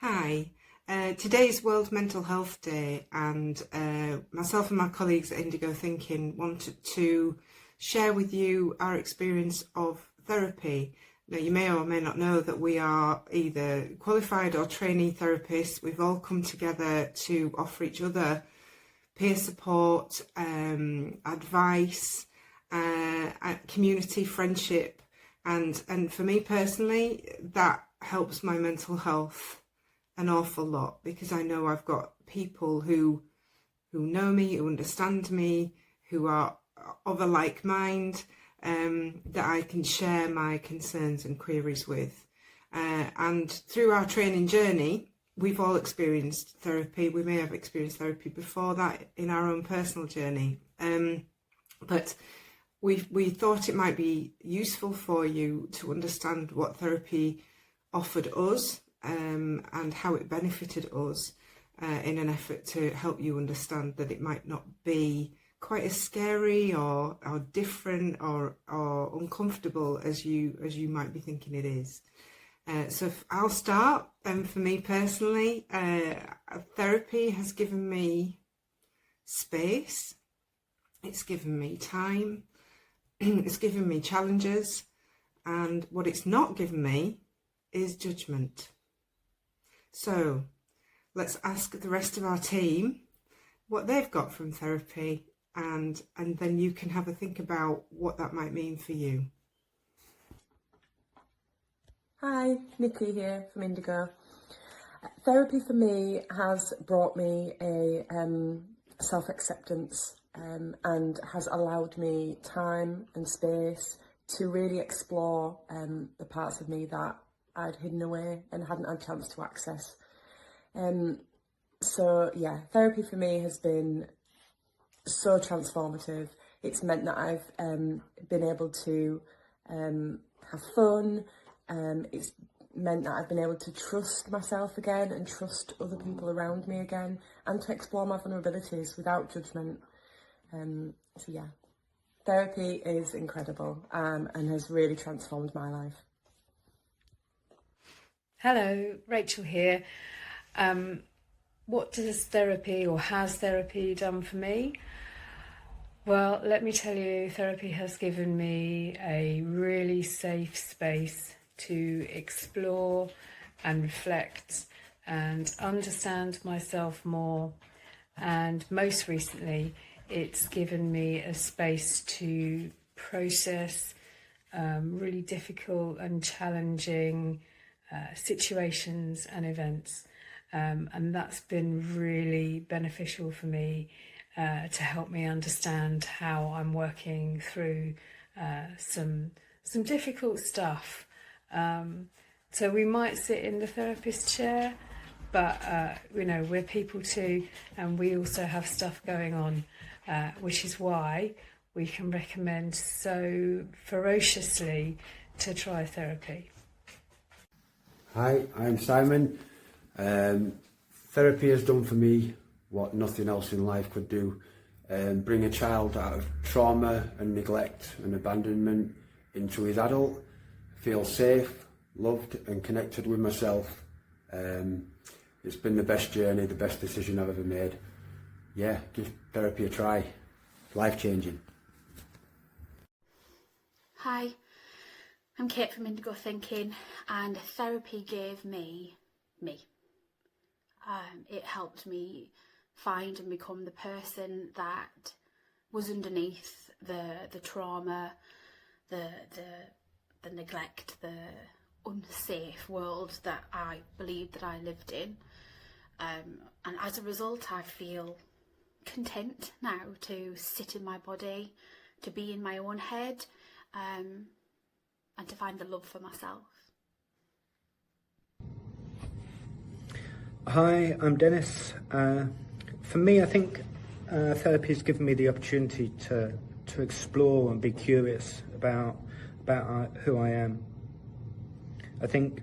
Hi, today is World Mental Health Day, and myself and my colleagues at Indigo Thinking wanted to share with you our experience of therapy. Now, you may or may not know that we are either qualified or trainee therapists. We've all come together to offer each other peer support, advice, community, friendship, and for me personally, that helps my mental health an awful lot, because I know I've got people who know me, who understand me, who are of a like mind, that I can share my concerns and queries with. And through our training journey, we've all experienced therapy. We may have experienced therapy before that in our own personal journey. But we thought it might be useful for you to understand what therapy offered us, and how it benefited us, in an effort to help you understand that it might not be quite as scary or different or uncomfortable as you might be thinking it is. So I'll start. For me personally, therapy has given me space. It's given me time. It's given me challenges, and what it's not given me is judgment. So let's ask the rest of our team what they've got from therapy, and then you can have a think about what that might mean for you. Hi, Nikki here from Indigo. Therapy for me has brought me a self-acceptance, and has allowed me time and space to really explore the parts of me that I'd hidden away and hadn't had a chance to access. So yeah, therapy for me has been so transformative. It's meant that I've been able to have fun. It's meant that I've been able to trust myself again and trust other people around me again, and to explore my vulnerabilities without judgment. So yeah, therapy is incredible, and has really transformed my life. Hello, Rachel here. What does therapy, or has therapy done for me? Well, let me tell you, therapy has given me a really safe space to explore and reflect and understand myself more. And most recently, it's given me a space to process really difficult and challenging situations and events, and that's been really beneficial for me, to help me understand how I'm working through some difficult stuff. So we might sit in the therapist chair, but we're people too, and we also have stuff going on, which is why we can recommend so ferociously to try therapy. Hi, I'm Simon. Therapy has done for me what nothing else in life could do. Bring a child out of trauma and neglect and abandonment into his adult, feel safe, loved and connected with myself. It's been the best journey, the best decision I've ever made. Yeah, give therapy a try. Life-changing. Hi, I'm Kate from Indigo Thinking, and therapy gave me me. It helped me find and become the person that was underneath the trauma, the neglect, the unsafe world that I believed that I lived in. And as a result, I feel content now to sit in my body, to be in my own head, and to find the love for myself. Hi, I'm Dennis. For me, I think therapy has given me the opportunity to explore and be curious about who I am. I think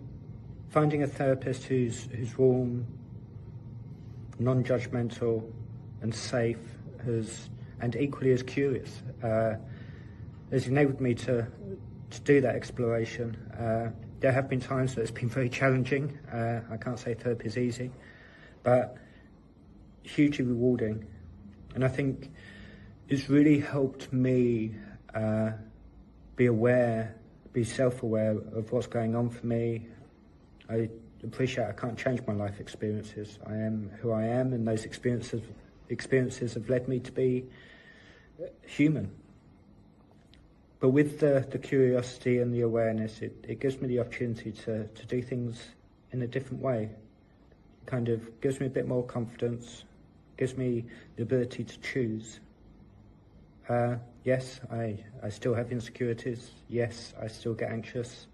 finding a therapist who's warm, non-judgmental and safe, and equally as curious, has enabled me to do that exploration, there have been times that it's been very challenging. I can't say therapy is easy, but hugely rewarding. And I think it's really helped me be aware, be self-aware of what's going on for me. I appreciate I can't change my life experiences. I am who I am, and those experiences have led me to be human. But with the curiosity and the awareness, it gives me the opportunity to do things in a different way. Kind of gives me a bit more confidence, gives me the ability to choose. Yes, I still have insecurities. Yes, I still get anxious.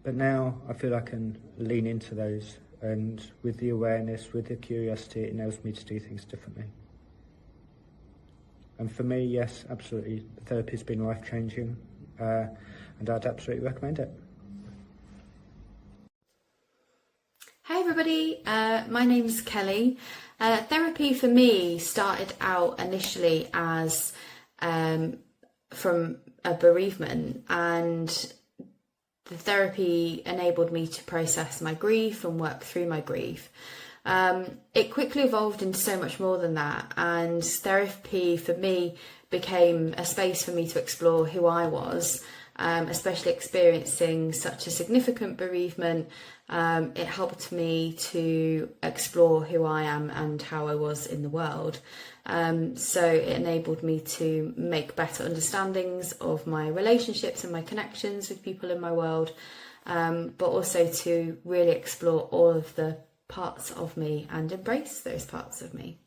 But now I feel I can lean into those, and with the awareness, with the curiosity, it enables me to do things differently. And for me, yes, absolutely, therapy's been life-changing, and I'd absolutely recommend it. Hey everybody, my name's Kelly. Therapy for me started out initially as from a bereavement, and the therapy enabled me to process my grief and work through my grief. It quickly evolved into so much more than that, and therapy for me became a space for me to explore who I was, especially experiencing such a significant bereavement. It helped me to explore who I am and how I was in the world. So it enabled me to make better understandings of my relationships and my connections with people in my world, but also to really explore all of the parts of me and embrace those parts of me.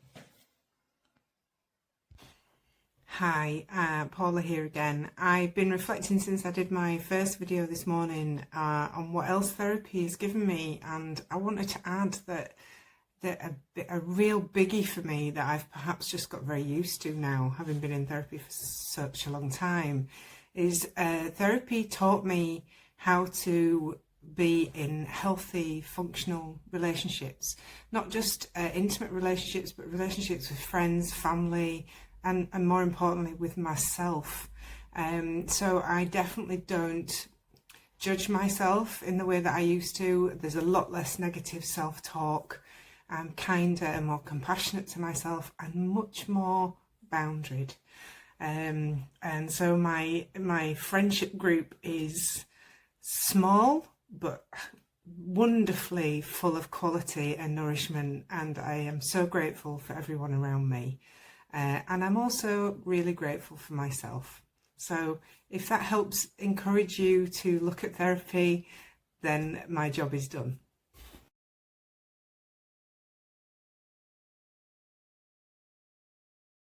Hi, Paula here again. I've been reflecting since I did my first video this morning on what else therapy has given me, and I wanted to add that a real biggie for me that I've perhaps just got very used to now, having been in therapy for such a long time, is therapy taught me how to be in healthy, functional relationships, not just intimate relationships, but relationships with friends, family, and more importantly with myself. So I definitely don't judge myself in the way that I used to. There's a lot less negative self-talk. I'm kinder and more compassionate to myself, and much more boundaried. And so my friendship group is small but wonderfully full of quality and nourishment, and I am so grateful for everyone around me. And I'm also really grateful for myself. So if that helps encourage you to look at therapy, then my job is done.